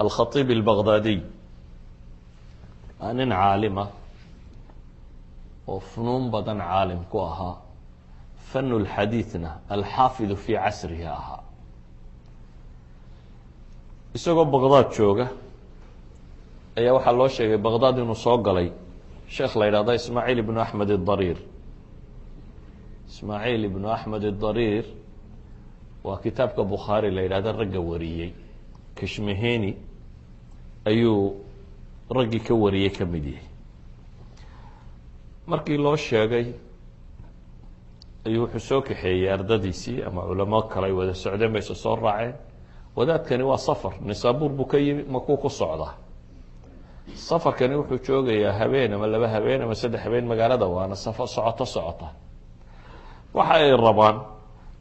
الخطيب البغدادي nin caalima oo funuun badan caalim ku ahaa fan اlxadiiثna alxaafidu fii casrihi ahaa isagoo baqdaad jooga ayaa waxaa loo sheegay baqdaad inuu soo galay sheekh la yidhahda ismaaciil ibnu axmed الdariir ismaaciil ibnu axmed الdariir waa kitaabka bukhaari la yidhahda ragga wariyey kashmeheni ayuu raggii ka wariyey ka mid yahay markii loo sheegay ayuu wuxuu soo kaxeeyey ardadiisii ama culamo kale ay wada socdeen bayse soo raaceen wadaadkani waa safar nisaabuur buu ka yimi makuu ku socdaa safarkani wuxuu joogayaa habeen ama 2 habeen ama 3 habeen magaalada waana safar socota waxa ay rabaan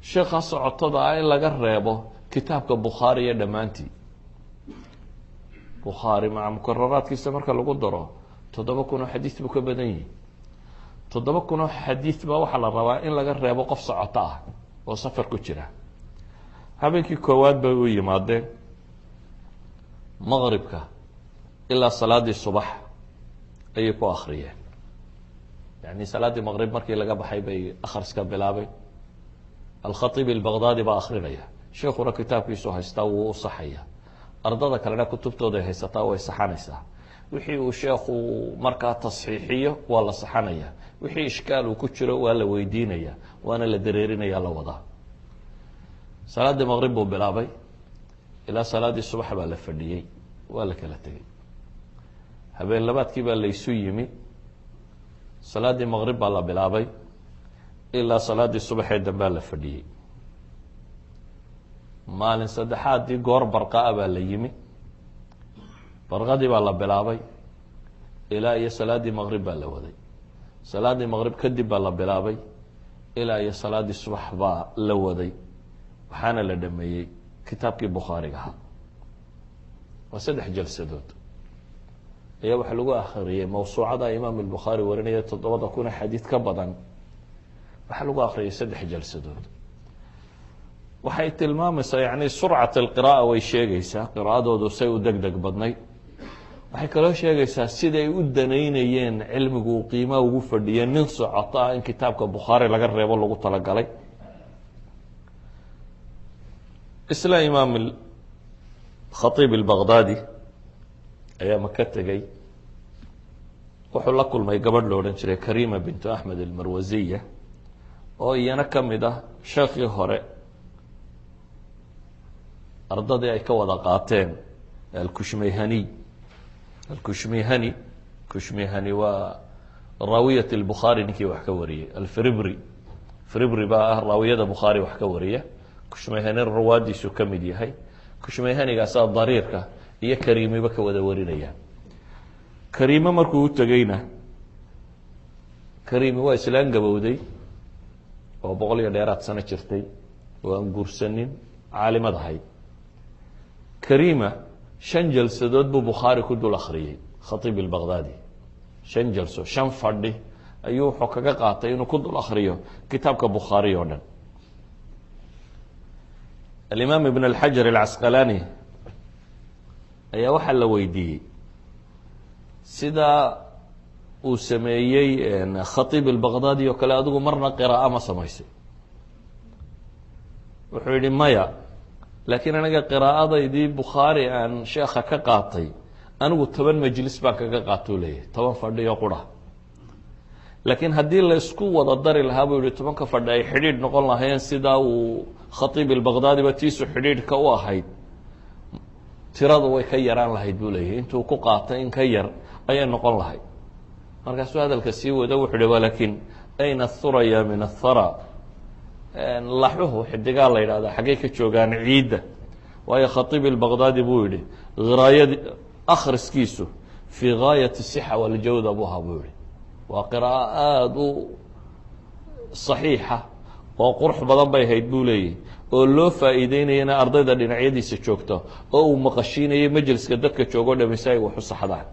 sheekha socotada ah in laga reebo kitaabka bukhaari iyo dhammaantii bukhaari maca mukararaadkiisa marka lagu daro 7,000 oo xadiis buu ka badan yahay 7,000 oo xadiis baa waxaa la rabaa in laga reebo qof socoto ah oo safar ku jira habeenkii koowaad bay u yimaadeen maqribka ilaa salaadii subax ayay ku akhriyeen yani salaadii maqrib markii laga baxay bay akhriska bilaabay alkhatiib albaqdaadi baa akhrinaya sheekhuna kitaabkiisu haystaa wuu u saxaya ardada kalena kutubtooda ay haysataa way saxanaysaa wixii uu sheekhu markaa tasxiixiyo waa la saxanaya wixii ishkaal uu ku jiro waa la weydiinaya waana la dareerinaya la wadaa salaadii maqrib buu bilaabay ilaa salaadii subax baa la fadhiyey waa la kala tegey habeen labaadkii baa laysu yimi salaadii maqrib baa la bilaabay ilaa salaadii subaxee dambaa la fadhiyey maalin saddexaadii goor barqaa baa la yimi barqadii baa la bilaabay ilaa iyo salaadii maqrib baa la waday salaadii maqrib kadib baa la bilaabay ilaa iyo salaadii subax baa la waday waxaana la dhameeyey kitaabkii bukhaariga ahaa waa 3 jalsadood ayaa waxaa lagu akhriyey mawsuucada imaam albukhaari warinaya 7,000 xadiid ka badan waxaa lagu akhriyay 3 jalsadood waxay tilmaamaysaa yani surcat alqira'a way sheegaysaa qira'adoodu say u deg deg badnayd waxay kaloo sheegaysaa siday u danaynayeen cilmigu uu qiimaha ugu fadhiyay nin socoto ah in kitaabka bukhaari laga reebo lagu talagalay isla imaam khatiib albaqdaadi ayaa maka tegey wuxuu la kulmay gabadh lo odhan jiray karima bintu axmed almarwasiya oo iyana ka mid ah sheekhii hore ardadii ay ka wada qaateen alkushmeyhani kushmeyhani waa raawiyat اlbukhaari ninkii wax ka wariyey alfribri baa ah raawiyada bukhaari wax ka wariya kushmeyhani rawaadiisu ka mid yahay kushmeyhanigaasaa dariirka iyo kariimiba ka wada warinaya kariime markuu u tegeyna kariimi waa islaan gabowday oo 100 iyo dheeraad sano jirtay oo aan guursanin caalimad ahayd karima 5 jalsadood buu bukhaari ku dul akhriyey khatiib albaqdaadi 5 jalso 5 fadhi ayuu wuxuu kaga qaatay inuu ku dul akhriyo kitaabka bukhaari oo dhan alimaam ibn alxajar alcasqalaani ayaa waxaa la weydiiyey sidaa uu sameeyey khatiib albaqdaadi oo kale adigu marna qiraa'o ma samaysay wuxuu yihi maya laakiin aniga qiraa'adaydii bukhaari aan sheekha ka qaatay anigu 10 majlis baan kaga qaatou leeyahay 10 fadhi oo qura laakiin haddii la isku wada dari lahaa buu yihi 10ka fadhi ay xidhiidh noqon lahaayeen sidaa uu khatiib albaqdaadiba tiisu xidhiidhka u ahayd tiradu way ka yaraan lahayd buu leeyahay intuu ku qaatay in ka yar ayay noqon lahayd markaasuu hadalka sii wada wuxuu yihi walakin ayna athuraya min athara laxuhu xidigaa la yidhahdaa xaggay ka joogaan ciidda waayo khatiib albaqdaadi buu yihi hiraayadi akhriskiisu fii gaayati sixa waljawda buu ahaa buu yihi waa qiraa'o aada u saxiixa oo qurux badan bay hayd buu leeyahy oo loo faa'iideynayana ardayda dhinacyadiisa joogta oo uu maqashiinayay majliska dadka joogo dhamaysa ay wax u saxdaan